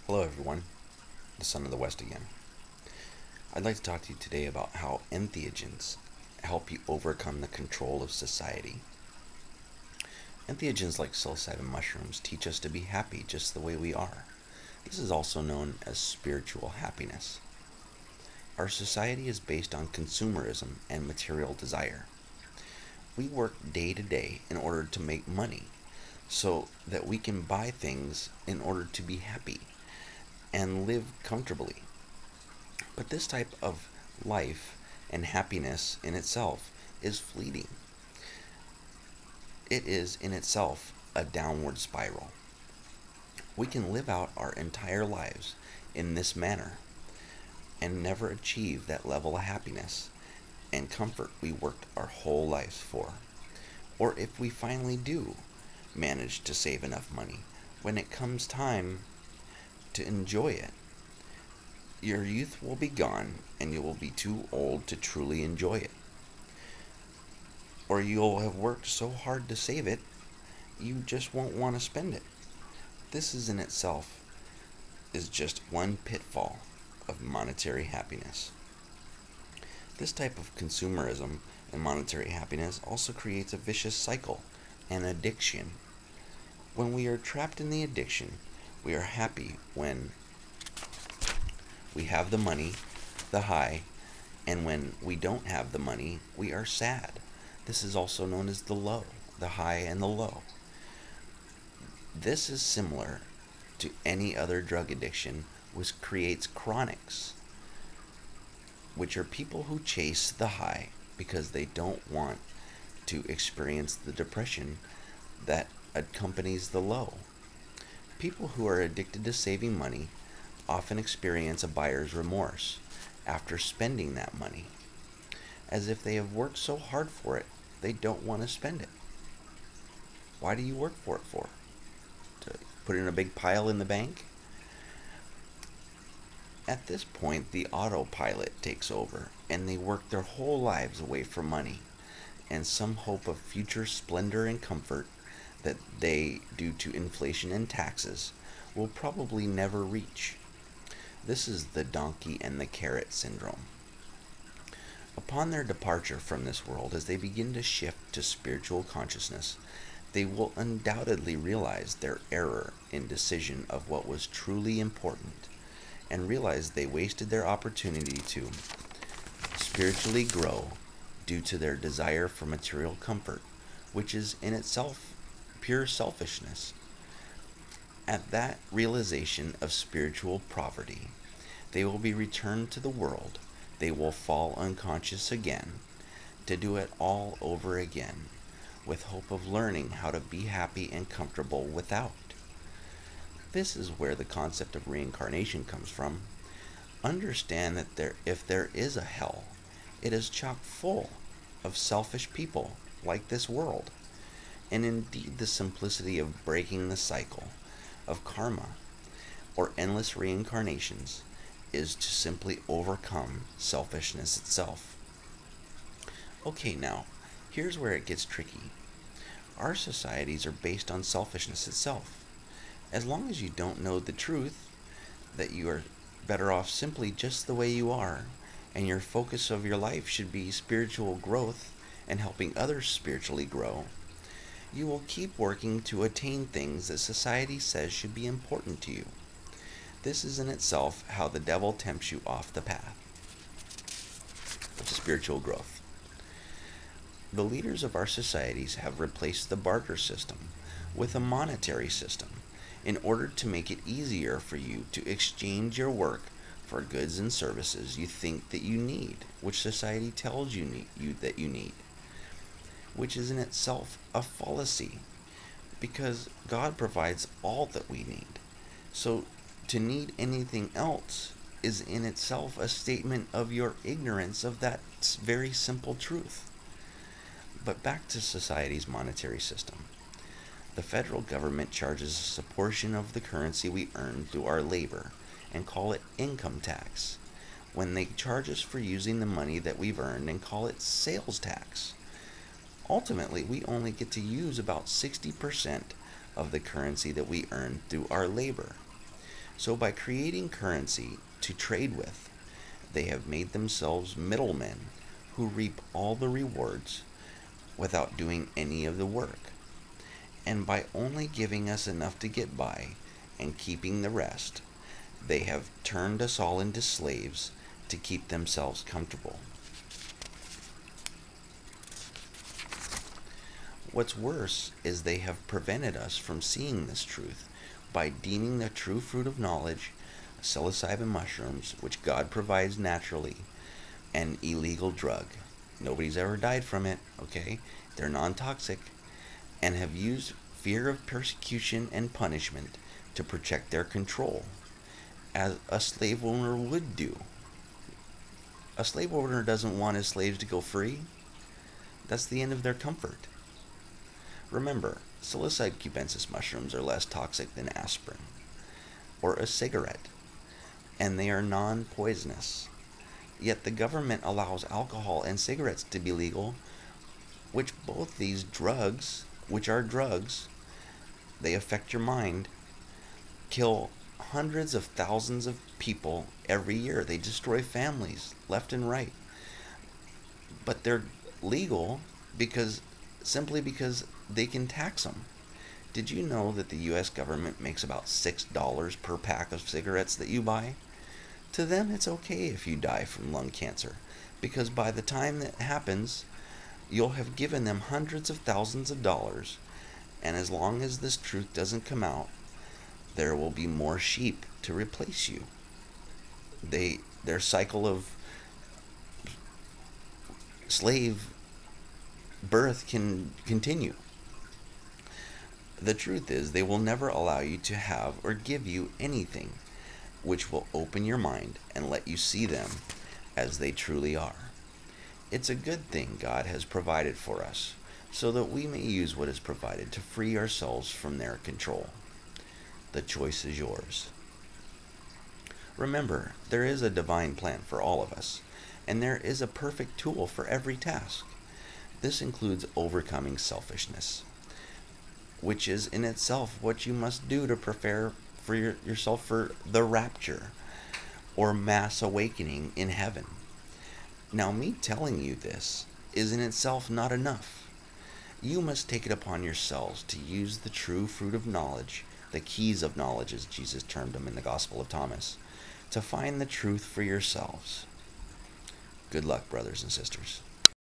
Hello everyone, the Son of the West again. I'd like to talk to you today about how entheogens help you overcome the control of society. Entheogens like psilocybe mushrooms teach us to be happy just the way we are. This is also known as spiritual happiness. Our society is based on consumerism and material desire. We work day to day in order to make money so that we can buy things in order to be happy and live comfortably. But this type of life and happiness in itself is fleeting. It is in itself a downward spiral. We can live out our entire lives in this manner and never achieve that level of happiness and comfort we worked our whole lives for. Or if we finally do manage to save enough money, when it comes time to enjoy it, your youth will be gone and you will be too old to truly enjoy it. Or you'll have worked so hard to save it, you just won't want to spend it. This is in itself is just one pitfall of monetary happiness. This type of consumerism and monetary happiness also creates a vicious cycle, an addiction. When we are trapped in the addiction, we are happy when we have the money, the high, and when we don't have the money, we are sad. This is also known as the low, the high and the low. This is similar to any other drug addiction, which creates chronics, which are people who chase the high because they don't want to experience the depression that accompanies the low. People who are addicted to saving money often experience a buyer's remorse after spending that money, as if they have worked so hard for it, they don't want to spend it. Why do you work for it for? To put in a big pile in the bank? At this point, the autopilot takes over, and they work their whole lives away from money and some hope of future splendor and comfort that they, due to inflation and taxes, will probably never reach. This is the donkey and the carrot syndrome. Upon their departure from this world, as they begin to shift to spiritual consciousness, they will undoubtedly realize their error in decision of what was truly important and realize they wasted their opportunity to spiritually grow due to their desire for material comfort, which is in itself pure selfishness. At that realization of spiritual poverty, they will be returned to the world. They will fall unconscious again, to do it all over again, with hope of learning how to be happy and comfortable without. This is where the concept of reincarnation comes from. Understand that if there is a hell, it is chock full of selfish people like this world. And indeed, the simplicity of breaking the cycle of karma or endless reincarnations is to simply overcome selfishness itself. Okay, now, here's where it gets tricky. Our societies are based on selfishness itself. As long as you don't know the truth, that you are better off simply just the way you are, and your focus of your life should be spiritual growth and helping others spiritually grow, you will keep working to attain things that society says should be important to you. This is in itself how the devil tempts you off the path of spiritual growth. The leaders of our societies have replaced the barter system with a monetary system in order to make it easier for you to exchange your work for goods and services you think that you need, which society tells you that you need, which is in itself a fallacy, because God provides all that we need. So to need anything else is in itself a statement of your ignorance of that very simple truth. But back to society's monetary system. The federal government charges us a portion of the currency we earn through our labor and call it income tax, when they charge us for using the money that we've earned and call it sales tax. Ultimately, we only get to use about 60% of the currency that we earn through our labor. So by creating currency to trade with, they have made themselves middlemen who reap all the rewards without doing any of the work. And by only giving us enough to get by and keeping the rest, they have turned us all into slaves to keep themselves comfortable. What's worse is they have prevented us from seeing this truth by deeming the true fruit of knowledge, psilocybin mushrooms, which God provides naturally, an illegal drug. Nobody's ever died from it, okay? They're non-toxic, and have used fear of persecution and punishment to protect their control, as a slave owner would do. A slave owner doesn't want his slaves to go free. That's the end of their comfort. Remember, Psilocybe cubensis mushrooms are less toxic than aspirin or a cigarette, and they are non-poisonous. Yet the government allows alcohol and cigarettes to be legal, which both these drugs, which are drugs, they affect your mind, kill hundreds of thousands of people every year. They destroy families left and right. But they're legal simply because they can tax them. Did you know that the US government makes about $6 per pack of cigarettes that you buy? To them, it's okay if you die from lung cancer, because by the time that happens, you'll have given them hundreds of thousands of dollars, and as long as this truth doesn't come out, there will be more sheep to replace you. Their cycle of slave birth can continue. The truth is, they will never allow you to have or give you anything which will open your mind and let you see them as they truly are. It's a good thing God has provided for us, so that we may use what is provided to free ourselves from their control. The choice is yours. Remember, there is a divine plan for all of us, and there is a perfect tool for every task. This includes overcoming selfishness, which is in itself what you must do to prepare for yourself for the rapture or mass awakening in heaven. Now, me telling you this is in itself not enough. You must take it upon yourselves to use the true fruit of knowledge, the keys of knowledge as Jesus termed them in the Gospel of Thomas, to find the truth for yourselves. Good luck, brothers and sisters.